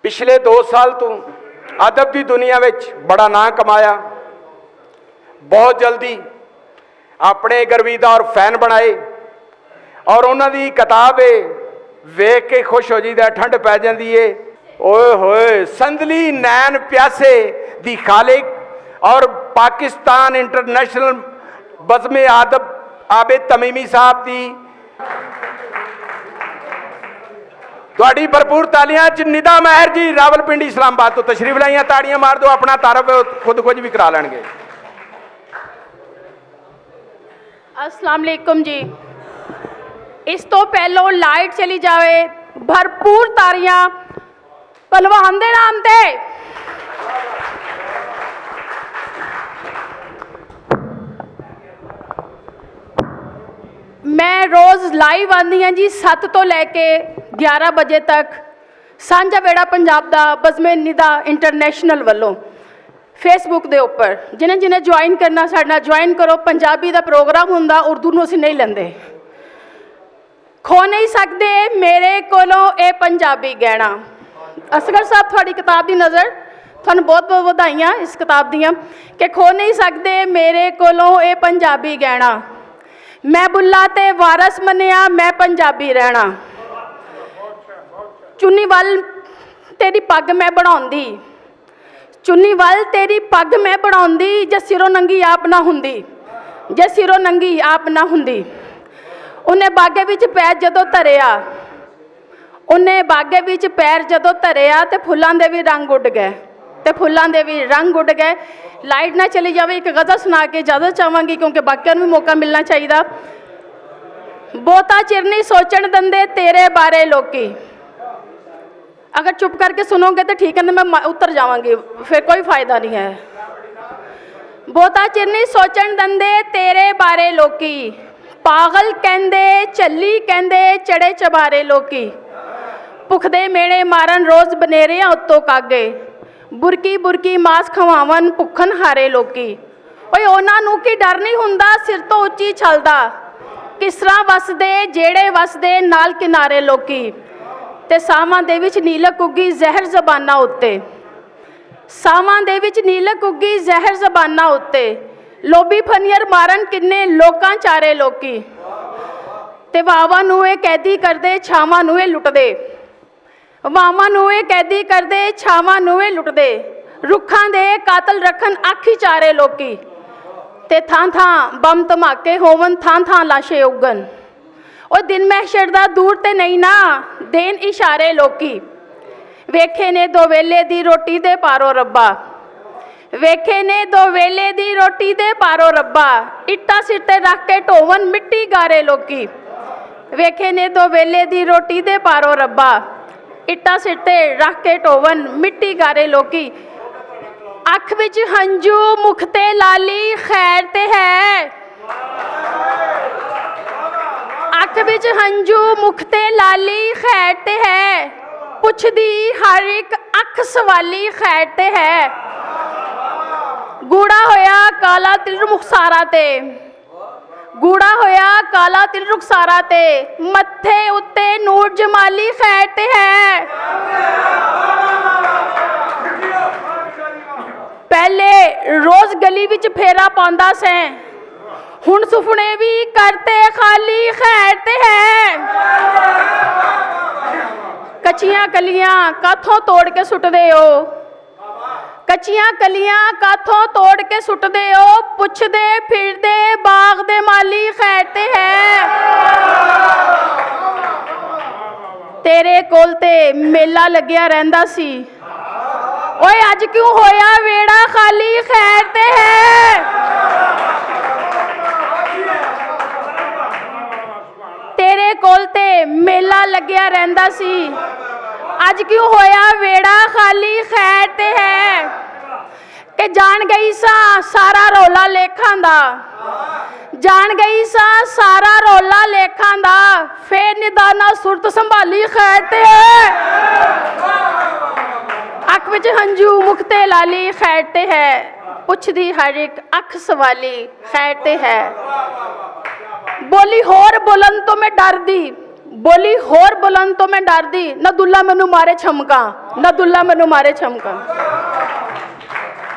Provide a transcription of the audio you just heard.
पिछले 2 साल तो अदब की दुनिया में बड़ा नाम कमाया। बहुत जल्दी अपने गर्विदा और फैन बनाए और उन्होंने किताब है वेख के खुश हो जाइदा, ठंड पै जाती है। ओए होए संदली नैन प्यासे दी खालिक और पाकिस्तान इंटरनेशनल बज़्म आदब आबिद तमीमी साहब की थोड़ी भरपूर तालियां च निदा महर जी रावलपिंडी इस्लामाबाद तो तशरीफ लाइया, ताड़ियां मार दो, अपना तारफ खुद कुछ भी करा लेंगे। अस्सलाम वालेकुम जी। इस तो पहलों लाइट चली जाए, भरपूर ताड़ियां पहलवान दे नाम ते। मैं रोज़ लाइव आती हाँ जी 7 तो लैके 11 बजे तक सांझा वेड़ा पंजाब दा बज़्म निदा इंटरनेशनल वालों फेसबुक दे उपर। जिन्हें जिन्हें ज्वाइन करना साडे नाल ज्वाइन करो। पंजाबी दा प्रोग्राम हुंदा, उर्दू नूं असीं नहीं लैंदे। खो नहीं सकते मेरे कोलों ए पंजाबी गहना। असगर साहब थोड़ी किताब की नज़र, तुहानू बहुत बहुत वधाइयां इस किताब दियां कि खो नहीं सकते मेरे कोलों ए पंजाबी गहना। मैं बुल्ला ते वारस मनिया, मैं पंजाबी रहना। चुन्नी वल तेरी पग मैं बनाउंदी, चुन्नी वल तेरी पग मैं बनाउंदी, जे सिरों नंगी आप ना हुंदी, जे सिरों नंगी आप ना हुंदी। उन्हें बागे विच पैर जदों धरिया, उन्हें बागे विच पैर जदों धरिया ते फुल्लां दे भी रंग उड़ गए, ते फुल्लां दे भी रंग उड़ गए। लाइट ना चली जाए, एक गज़ल सुना के इजाजत चाहांगी क्योंकि बाकियों भी मौका मिलना चाहिए। बहुता चिर नहीं सोचण दंदे तेरे बारे लोकी। अगर चुप करके सुनोगे तो ठीक है, मैं उतर जावांगी, फिर कोई फायदा नहीं है। बहुता चिर नहीं सोचण दंदे तेरे बारे लोकी, पागल कहंदे झल्ली कहंदे चढ़े चबारे लोकी। भुखदे मेणे मारन रोज़ बनेरियां उत्तों कागे, बुरकी बुरकी मास खवावन भुखन हारे लोकी। ओए उन्हां नूं की डर नहीं हुंदा, सिर तो उच्ची छलदा, किस तरह वसदे जेड़े वसदे नाल किनारे लोकी। ते सावां दे विच नीलक उगी जहर जबाना उत्ते, सावां दे विच नीलक उगी जहर जबाना उत्ते। लोभी फनियर मारन किन्ने लोकां चारे लोकी, ते वावां नूं ए कैदी करदे छावां नूं ए लुटदे, वावां नूं ए कैदी करदे छावां नूं ए लुटदे। रुखां दे कातल रखन आखी चारे लोकी, ते थां थां बम धमाके होवन थां थां लाशे उगन। और दिन महशर दा दूर ते नहीं ना देन इशारे लोकी। वेखे ने दो वेले दी रोटी दे पारो रब्बा, वेखे ने दो वेले दी रोटी दे पारो रब्बा। इट्टा सिर ते रख के ढोवन मिट्टी गारे लोकी, वेखे ने दो वेले दी रोटी दे पारो रब्बा। इट्टा सिर ते रख के ढोवन मिट्टी गारे लोकी। अख विच हंजू मुख ते लाली खैर ते है, अख विच हंजू मुख ते लाली खैर ते है। पुछदी हर एक अख सवाली खैर ते है। गूड़ा होया काला तिल रुखसारा ते, गूड़ा होया काला तिल रुखसारा ते। मत्थे उत्ते नूर जमाली खैर ते है। पहले रोज गली विच फेरा पांदा सैं, हुण सुपने भी करते खाली खैर ते है। कच्चियां कलियां काथों तोड़ के सुटदे हो, कच्चियां कलियां काथों तोड़ के सुटदे हो। पुछदे फिरदे बाग दे माली खैर ते है। तेरे कोल ते मेला लग्या रहिंदा सी, ओए अज क्यों होया वेड़ा खाली खैर ते है। तेरे कोल ते मेला लग्या रहिंदा सी, अज क्यों होया वेड़ा खाली खैर ते है। कि जान गई सा सारा रोला लेखां दा, जान गई सा सारा रोला लेखां दा। फिर निदाना सुरत संभाली खैर ते है। अख विच हंजू मुख ते लाली खैर ते है। पुछदी हर एक अख सवाली खैर ते है। बोली होर बोलन तो मैं डरदी, ਬੋਲੀ ਹੋਰ ਬੁਲੰਦ ਤੋਂ ਮੈਂ ਡਰਦੀ, ਨਾ ਦੁੱਲਾ ਮੈਨੂੰ ਮਾਰੇ ਛਮਕਾਂ, ਨਾ ਦੁੱਲਾ ਮੈਨੂੰ ਮਾਰੇ ਛਮਕਾਂ।